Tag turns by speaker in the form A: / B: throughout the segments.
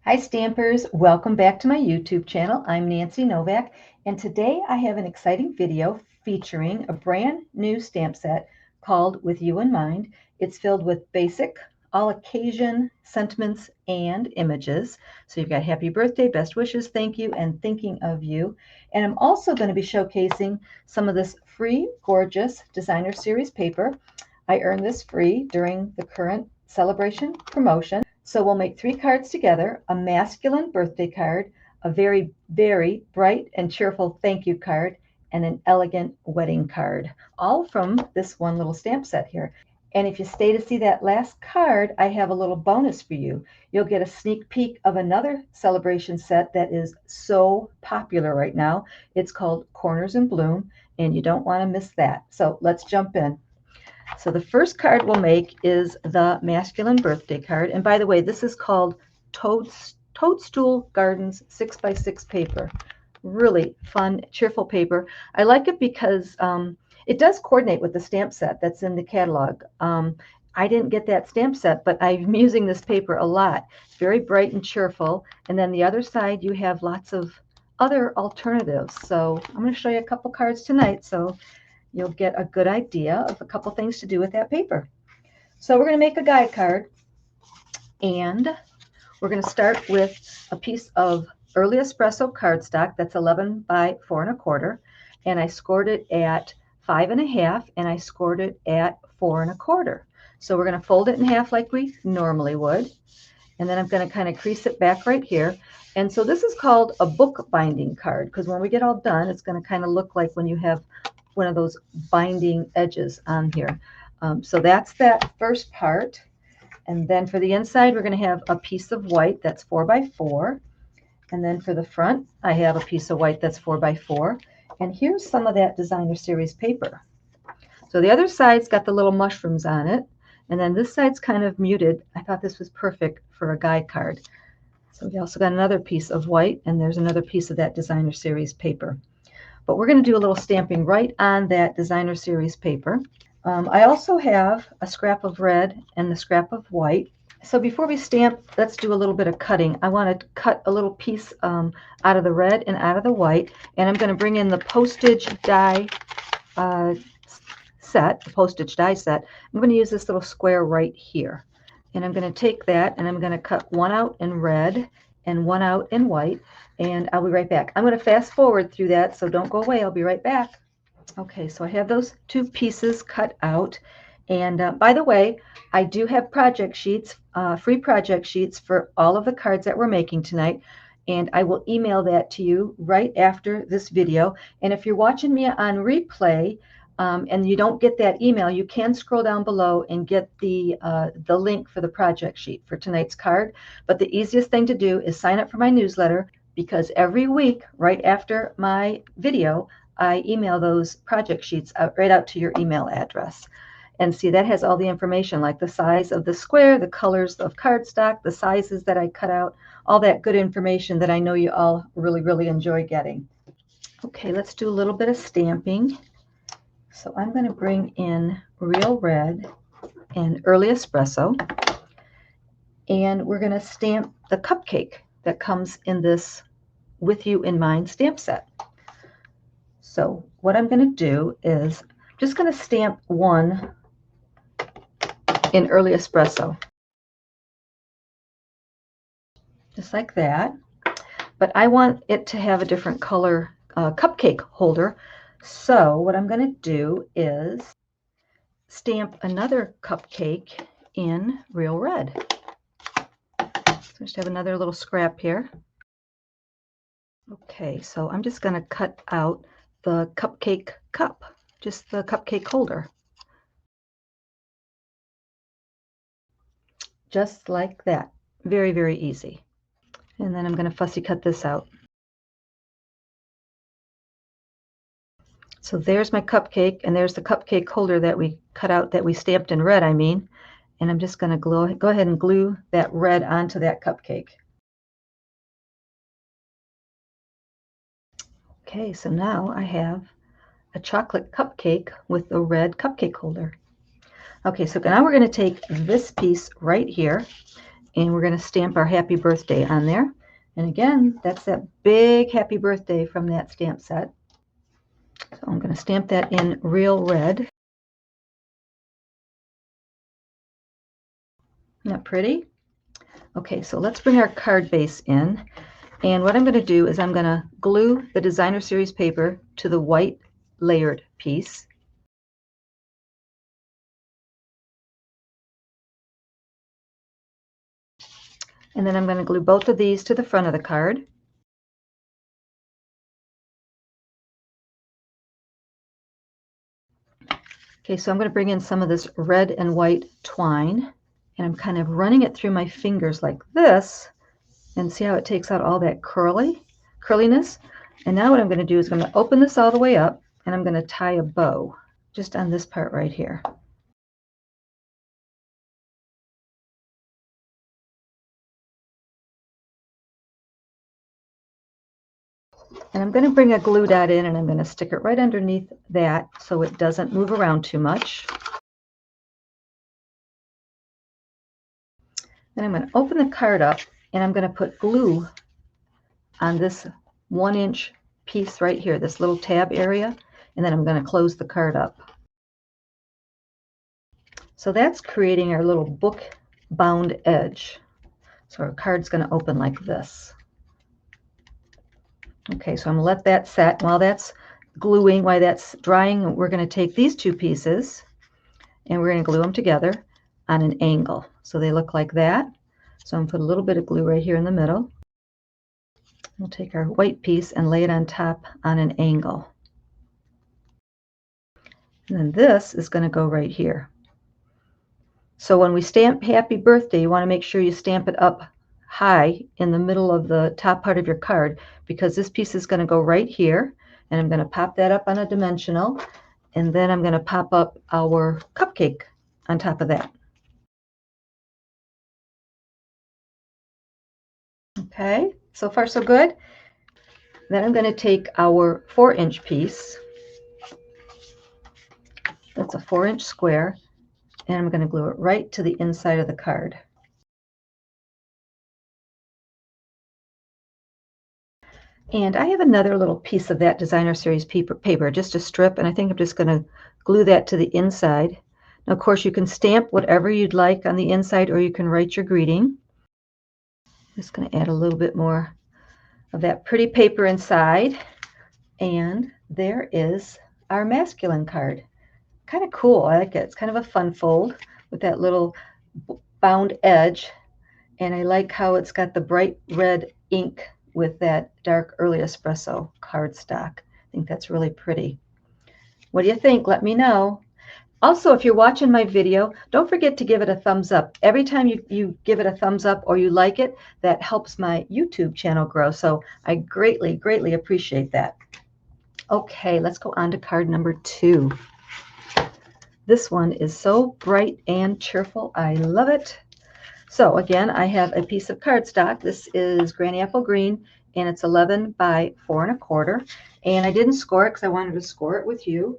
A: Hi Stampers, welcome back to my YouTube channel. I'm Nancy Novak, and today I have an exciting video featuring a brand new stamp set called With You in Mind. It's filled with basic, all occasion sentiments and images. So you've got happy birthday, best wishes, thank you, and thinking of you. And I'm also going to be showcasing some of this free, gorgeous designer series paper. I earned this free during the current celebration promotion. So we'll make 3 cards together, a masculine birthday card, a very, very bright and cheerful thank you card, and an elegant wedding card, all from this one little stamp set here. And if you stay to see that last card, I have a little bonus for you. You'll get a sneak peek of another celebration set that is so popular right now. It's called Corners in Bloom, and you don't want to miss that. So let's jump in. So the first card we'll make is the masculine birthday card. And by the way, this is called Toadstool Gardens 6x6 paper. Really fun, cheerful paper. I like it because it does coordinate with the stamp set that's in the catalog. I didn't get that stamp set, but I'm using this paper a lot. It's very bright and cheerful. And then the other side, you have lots of other alternatives. So I'm going to show you a couple cards tonight. So you'll get a good idea of a couple things to do with that paper. So we're going to make a guide card, and we're going to start with a piece of early espresso cardstock that's 11 by 4 1/4, and I scored it at 5 1/2, and I scored it at 4 1/4. So we're going to fold it in half like we normally would, and then I'm going to kind of crease it back right here. And so this is called a book binding card, because when we get all done, it's going to kind of look like when you have one of those binding edges on here. So that's that first part. And then for the inside, we're going to have a piece of white that's 4 by 4. And then for the front, I have a piece of white that's 4 by 4. And here's some of that designer series paper. So the other side's got the little mushrooms on it. And then this side's kind of muted. I thought this was perfect for a guide card. So we also got another piece of white, and there's another piece of that designer series paper. But we're going to do a little stamping right on that designer series paper. I also have a scrap of red and the scrap of white. So before we stamp, let's do a little bit of cutting. I want to cut a little piece out of the red and out of the white, and I'm going to bring in the postage die set, the postage die set. I'm going to use this little square right here, and I'm going to take that and I'm going to cut one out in red and one out in white, and I'll be right back. I'm going to fast forward through that, so don't go away. I'll be right back. Okay, so I have those 2 pieces cut out, and by the way, I do have project sheets, free project sheets for all of the cards that we're making tonight, and I will email that to you right after this video. And if you're watching me on replay, and you don't get that email, you can scroll down below and get the link for the project sheet for tonight's card. But the easiest thing to do is sign up for my newsletter, because every week, right after my video, I email those project sheets right out to your email address. And see, that has all the information, like the size of the square, the colors of cardstock, the sizes that I cut out, all that good information that I know you all really, really enjoy getting. Okay, let's do a little bit of stamping. So I'm going to bring in Real Red and Early Espresso, and we're going to stamp the cupcake that comes in this With You in Mind stamp set. So what I'm going to do is I'm just going to stamp one in Early Espresso, just like that. But I want it to have a different color cupcake holder. So what I'm going to do is stamp another cupcake in Real Red. So just have another little scrap here. Okay, so I'm just going to cut out the cupcake cup, just the cupcake holder. Just like that. Very, very easy. And then I'm going to fussy cut this out. So there's my cupcake, and there's the cupcake holder that we cut out, that we stamped in red, I mean. And I'm just going to go ahead and glue that red onto that cupcake. Okay, so now I have a chocolate cupcake with the red cupcake holder. Okay, so now we're going to take this piece right here, and we're going to stamp our happy birthday on there. And again, that's that big happy birthday from that stamp set. So I'm going to stamp that in real red. Isn't that pretty? Okay, so let's bring our card base in. And what I'm going to do is I'm going to glue the designer series paper to the white layered piece. And then I'm going to glue both of these to the front of the card. Okay, so I'm going to bring in some of this red and white twine, and I'm kind of running it through my fingers like this, and see how it takes out all that curliness. And now what I'm going to do is I'm going to open this all the way up, and I'm going to tie a bow just on this part right here. And I'm going to bring a glue dot in, and I'm going to stick it right underneath that so it doesn't move around too much. Then I'm going to open the card up, and I'm going to put glue on this 1-inch piece right here, this little tab area, and then I'm going to close the card up. So that's creating our little book bound edge. So our card's going to open like this. Okay, so I'm going to let that set. While that's gluing, while that's drying, we're going to take these two pieces and we're going to glue them together on an angle. So they look like that. So I'm going to put a little bit of glue right here in the middle. We'll take our white piece and lay it on top on an angle. And then this is going to go right here. So when we stamp happy birthday, you want to make sure you stamp it up high in the middle of the top part of your card, because this piece is going to go right here, and I'm going to pop that up on a dimensional, and then I'm going to pop up our cupcake on top of that. Okay, so far so good. Then I'm going to take our 4-inch piece. That's a 4-inch square, and I'm going to glue it right to the inside of the card. And I have another little piece of that designer series paper, just a strip, and I think I'm just going to glue that to the inside. Now, of course, you can stamp whatever you'd like on the inside, or you can write your greeting. I'm just going to add a little bit more of that pretty paper inside, and there is our masculine card. Kind of cool. I like it. It's kind of a fun fold with that little bound edge, and I like how it's got the bright red ink with that dark early espresso cardstock. I think that's really pretty. What do you think? Let me know. Also, if you're watching my video, don't forget to give it a thumbs up. Every time you give it a thumbs up or you like it, that helps my YouTube channel grow. So I greatly, greatly appreciate that. Okay, let's go on to card number 2. This one is so bright and cheerful. I love it. So again, I have a piece of cardstock. This is Granny Apple Green, and it's 11 by 4 1/4. And I didn't score it because I wanted to score it with you.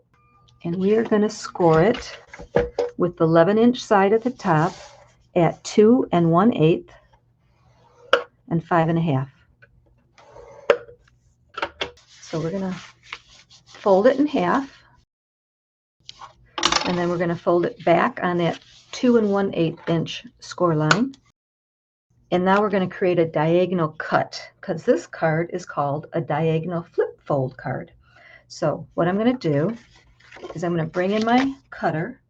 A: And we are going to score it with the 11-inch side at the top at 2 1/8 and 5 1/2. So we're going to fold it in half, and then we're going to fold it back on that 2 1/8 inch score line. And now we're going to create a diagonal cut, because this card is called a diagonal flip fold card. So what I'm going to do is I'm going to bring in my cutter.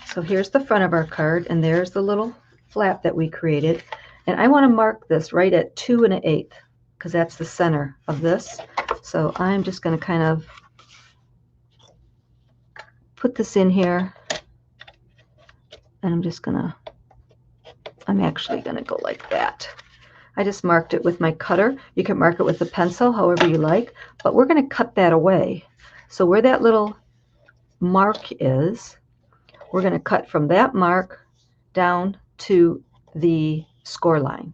A: So here's the front of our card, and there's the little flap that we created. And I want to mark this right at 2 1/8, because that's the center of this. So I'm just going to kind of put this in here, and I'm actually going to go like that. I just marked it with my cutter. You can mark it with a pencil, however you like, but we're going to cut that away. So where that little mark is, we're going to cut from that mark down to the score line.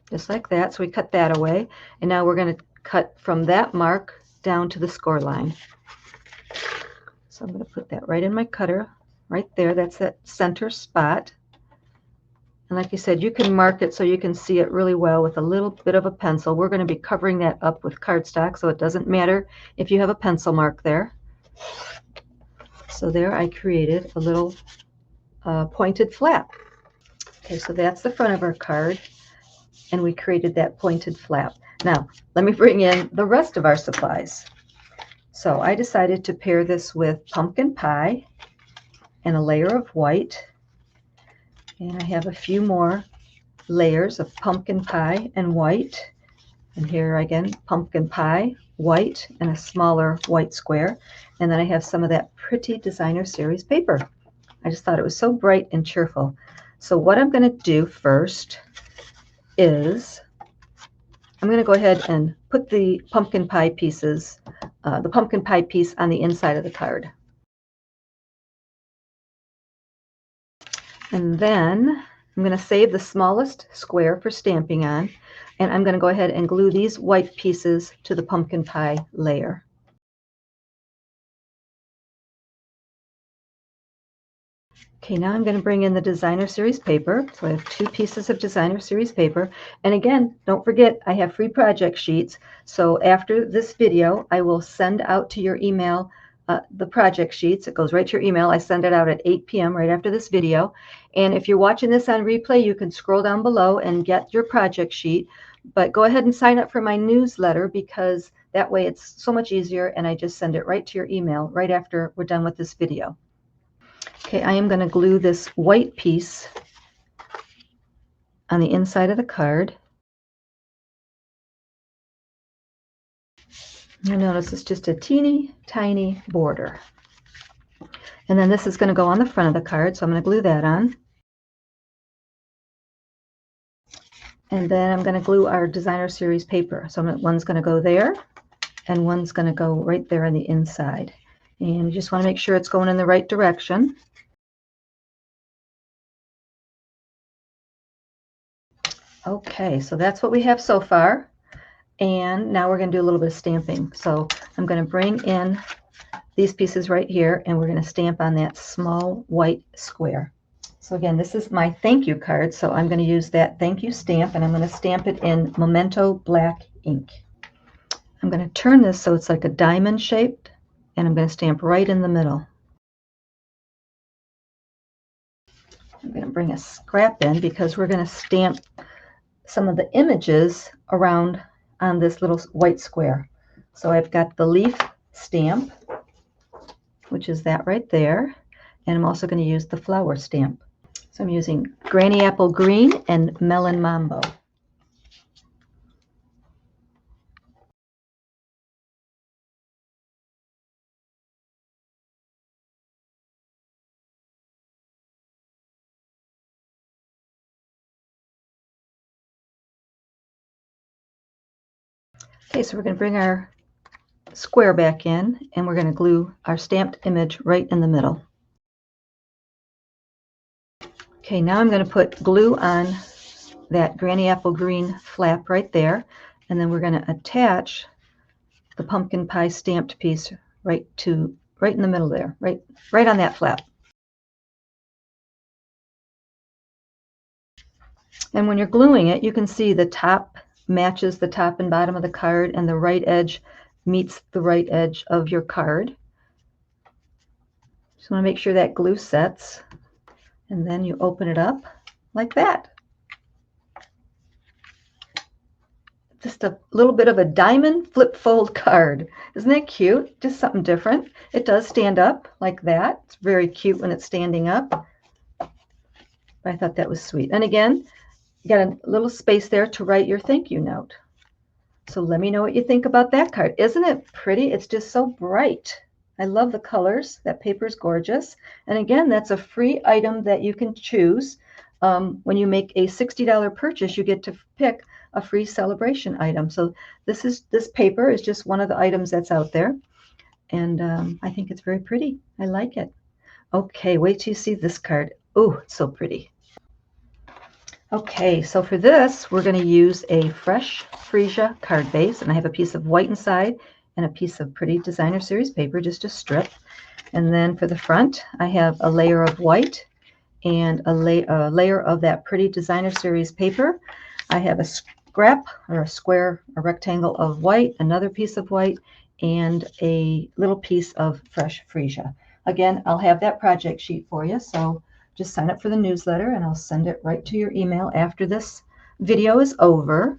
A: Just like that. So we cut that away, and now we're going to cut from that mark down to the score line. So I'm going to put that right in my cutter right there. That's that center spot. And like I said, you can mark it so you can see it really well with a little bit of a pencil. We're going to be covering that up with cardstock, so it doesn't matter if you have a pencil mark there. So there I created a little pointed flap. Okay, so that's the front of our card, and we created that pointed flap. Now, let me bring in the rest of our supplies. So I decided to pair this with pumpkin pie and a layer of white. And I have a few more layers of pumpkin pie and white. And here again, pumpkin pie, white, and a smaller white square. And then I have some of that pretty designer series paper. I just thought it was so bright and cheerful. So what I'm going to do first is I'm going to go ahead and put the pumpkin pie pieces, the pumpkin pie piece on the inside of the card. And then I'm going to save the smallest square for stamping on, and I'm going to go ahead and glue these white pieces to the pumpkin pie layer. Okay, now I'm going to bring in the designer series paper. So I have 2 pieces of designer series paper. And again, don't forget, I have free project sheets. So after this video, I will send out to your email the project sheets. It goes right to your email. I send it out at 8 p.m. right after this video. And if you're watching this on replay, you can scroll down below and get your project sheet. But go ahead and sign up for my newsletter, because that way it's so much easier, and I just send it right to your email right after we're done with this video. Okay, I am going to glue this white piece on the inside of the card. You'll notice it's just a teeny tiny border. And then this is going to go on the front of the card, so I'm going to glue that on. And then I'm going to glue our designer series paper. So one's going to go there, and one's going to go right there on the inside. And you just want to make sure it's going in the right direction. Okay, so that's what we have so far. And now we're going to do a little bit of stamping. So I'm going to bring in these pieces right here, and we're going to stamp on that small white square. So again, this is my thank you card, so I'm going to use that thank you stamp, and I'm going to stamp it in Memento black ink. I'm going to turn this so it's like a diamond shaped, and I'm going to stamp right in the middle. I'm going to bring a scrap in because we're going to stamp some of the images around on this little white square. So I've got the leaf stamp, which is that right there, and I'm also going to use the flower stamp. So I'm using Granny Apple Green and Melon Mambo. Okay, so we're going to bring our square back in, and we're going to glue our stamped image right in the middle. Okay, now I'm going to put glue on that Granny Apple Green flap right there, and then we're going to attach the pumpkin pie stamped piece right in the middle there, right on that flap. And when you're gluing it, you can see the top matches the top and bottom of the card, and the right edge meets the right edge of your card. Just want to make sure that glue sets, and then you open it up like that. Just a little bit of a diamond flip fold card. Isn't that cute? Just something different. It does stand up like that. It's very cute when it's standing up. I thought that was sweet. And again, you got a little space there to write your thank you note. So let me know what you think about that card. Isn't it pretty? It's just so bright. I love the colors. That paper is gorgeous. And again, that's a free item that you can choose. When you make a $60 purchase, you get to pick a free celebration item. So this paper is just one of the items that's out there. And I think it's very pretty. I like it. Okay, wait till you see this card. Oh, it's so pretty. Okay, so for this, we're going to use a fresh freesia card base, and I have a piece of white inside and a piece of pretty designer series paper, just a strip. And then for the front, I have a layer of white and a layer of that pretty designer series paper. I have a scrap or a square, a rectangle of white, another piece of white, and a little piece of fresh freesia. Again, I'll have that project sheet for you, so just sign up for the newsletter and I'll send it right to your email after this video is over.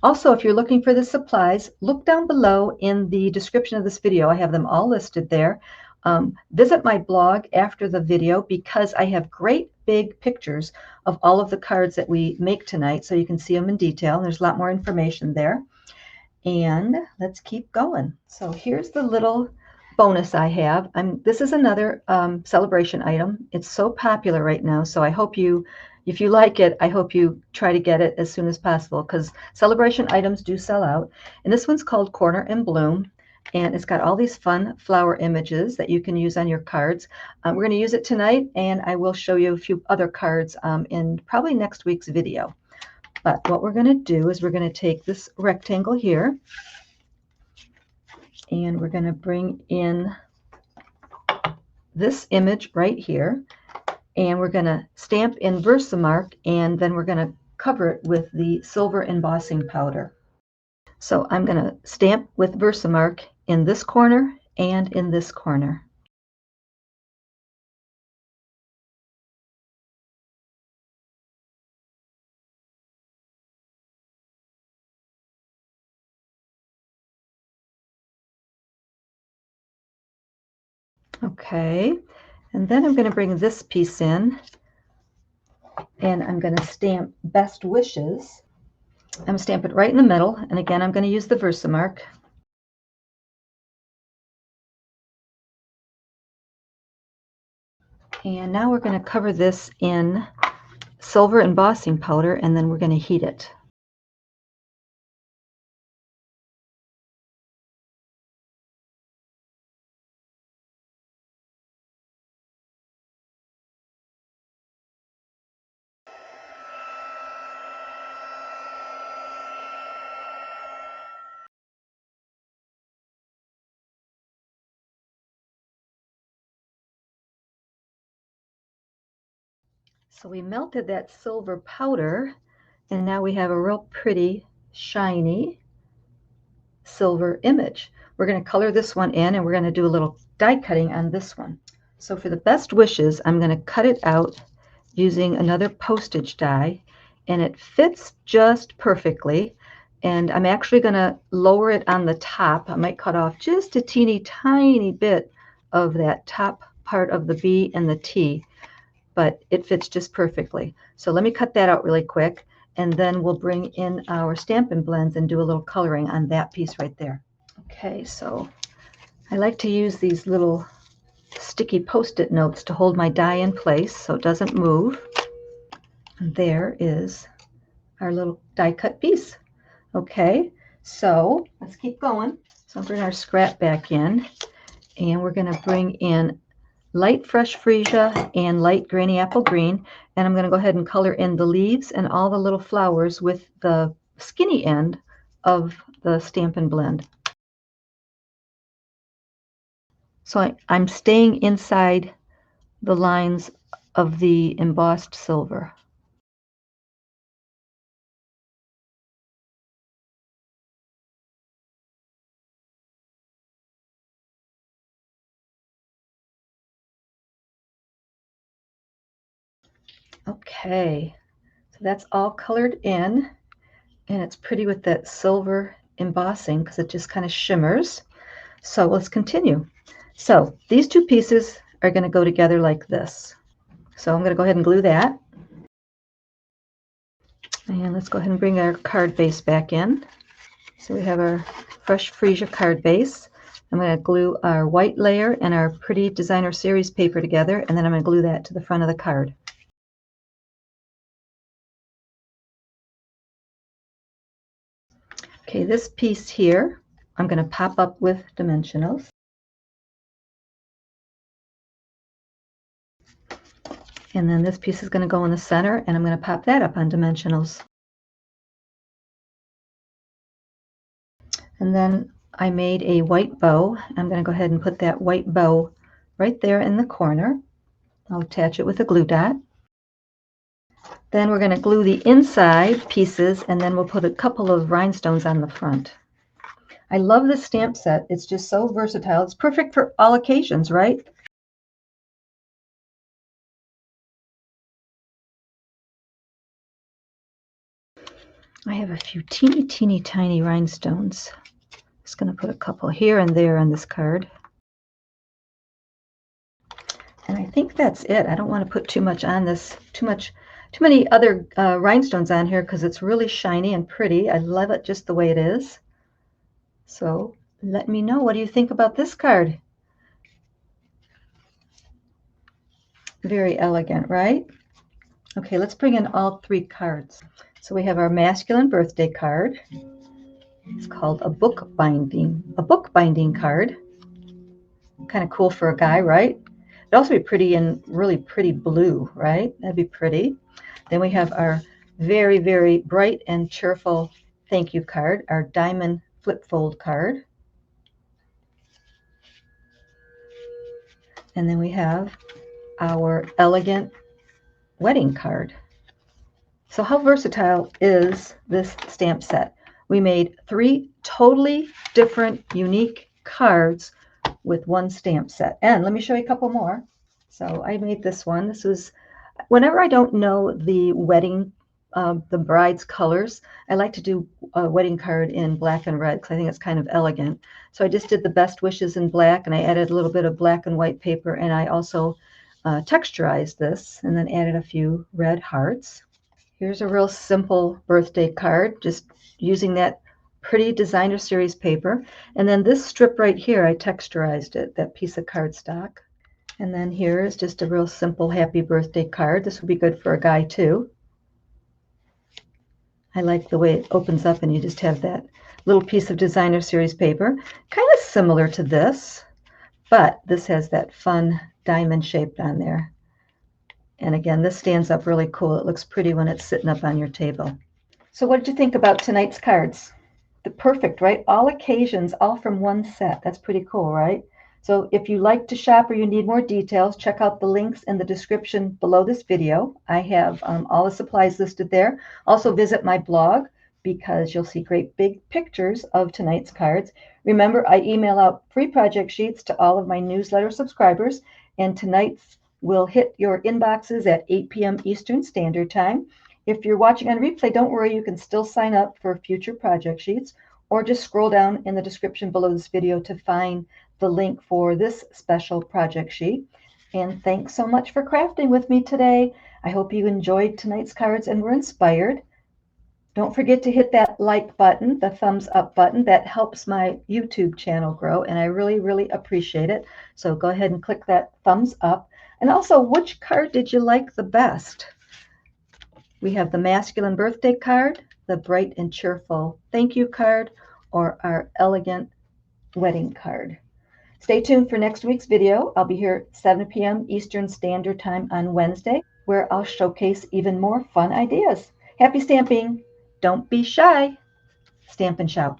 A: Also, if you're looking for the supplies, look down below in the description of this video. I have them all listed there. Visit my blog after the video because I have great big pictures of all of the cards that we make tonight, so you can see them in detail. There's a lot more information there. And let's keep going. So here's the little bonus I have. This is another celebration item. It's so popular right now, so I hope you, if you like it, I hope you try to get it as soon as possible because celebration items do sell out. And this one's called Corner and Bloom, and it's got all these fun flower images that you can use on your cards. We're going to use it tonight, and I will show you a few other cards in probably next week's video. But what we're going to do is we're going to take this rectangle here, and we're going to bring in this image right here, and we're going to stamp in Versamark, and then we're going to cover it with the silver embossing powder. So I'm going to stamp with Versamark in this corner and in this corner. Okay, and then I'm going to bring this piece in, and I'm going to stamp Best Wishes. I'm going to stamp it right in the middle, and again I'm going to use the Versamark. And now we're going to cover this in silver embossing powder, and then we're going to heat it. So we melted that silver powder, and now we have a real pretty, shiny silver image. We're going to color this one in, and we're going to do a little die cutting on this one. So for the Best Wishes, I'm going to cut it out using another postage die, and it fits just perfectly. And I'm actually going to lower it on the top. I might cut off just a teeny tiny bit of that top part of the B and the T, but it fits just perfectly. So let me cut that out really quick, and then we'll bring in our Stampin' blends and do a little coloring on that piece right there. Okay, so I like to use these little sticky Post-it notes to hold my die in place so it doesn't move. And there is our little die cut piece. Okay, so let's keep going. So I'll bring our scrap back in, and we're going to bring in light fresh freesia and light granny apple green, and I'm going to go ahead and color in the leaves and all the little flowers with the skinny end of the Stampin' blend. So I'm staying inside the lines of the embossed silver. Okay, so that's all colored in, and it's pretty with that silver embossing because it just kind of shimmers. So let's continue. So these two pieces are going to go together like this. So I'm going to go ahead and glue that. And let's go ahead and bring our card base back in. So we have our fresh freesia card base. I'm going to glue our white layer and our pretty designer series paper together, and then I'm going to glue that to the front of the card. Okay, this piece here, I'm going to pop up with dimensionals. And then this piece is going to go in the center, and I'm going to pop that up on dimensionals. And then I made a white bow. I'm going to go ahead and put that white bow right there in the corner. I'll attach it with a glue dot. Then we're going to glue the inside pieces, and then we'll put a couple of rhinestones on the front. I love this stamp set. It's just so versatile. It's perfect for all occasions, right? I have a few teeny tiny rhinestones. Just going to put a couple here and there on this card. And I think that's it. I don't want to put too much on this, too many other rhinestones on here because it's really shiny and pretty. I love it just the way it is. So let me know, what do you think about this card? Very elegant, right? Okay, let's bring in all three cards. So we have our masculine birthday card. It's called a bookbinding card. Kind of cool for a guy, right? It'd also be pretty in really pretty blue, right? That'd be pretty. Then we have our very bright and cheerful thank you card, our diamond flip fold card. And then we have our elegant wedding card. So how versatile is this stamp set? We made 3 totally different, unique cards with one stamp set. And let me show you a couple more. So I made this one. This was, whenever I don't know the wedding, the bride's colors, I like to do a wedding card in black and red because I think it's kind of elegant. So I just did the best wishes in black, and I added a little bit of black and white paper, and I also texturized this and then added a few red hearts. Here's a real simple birthday card, just using that pretty designer series paper. And then this strip right here, I texturized it, that piece of cardstock. And then here is just a real simple happy birthday card. This would be good for a guy too. I like the way it opens up and you just have that little piece of designer series paper. Kind of similar to this, but this has that fun diamond shaped on there. And again, this stands up really cool. It looks pretty when it's sitting up on your table. So what did you think about tonight's cards? The perfect, right? All occasions, all from one set. That's pretty cool, right? So if you like to shop or you need more details, check out the links in the description below this video. I have all the supplies listed there. Also visit my blog because you'll see great big pictures of tonight's cards. Remember, I email out free project sheets to all of my newsletter subscribers, and tonight's will hit your inboxes at 8 p.m. Eastern Standard Time. If you're watching on replay, don't worry, you can still sign up for future project sheets, or just scroll down in the description below this video to find the link for this special project sheet. And thanks so much for crafting with me today. I hope you enjoyed tonight's cards and were inspired. Don't forget to hit that like button, the thumbs up button. That helps my YouTube channel grow, and I really appreciate it. So go ahead and click that thumbs up. And also, which card did you like the best? We have the masculine birthday card, the bright and cheerful thank you card, or our elegant wedding card. Stay tuned for next week's video. I'll be here at 7 p.m. Eastern Standard Time on Wednesday, where I'll showcase even more fun ideas. Happy stamping! Don't be shy. Stamp and shout.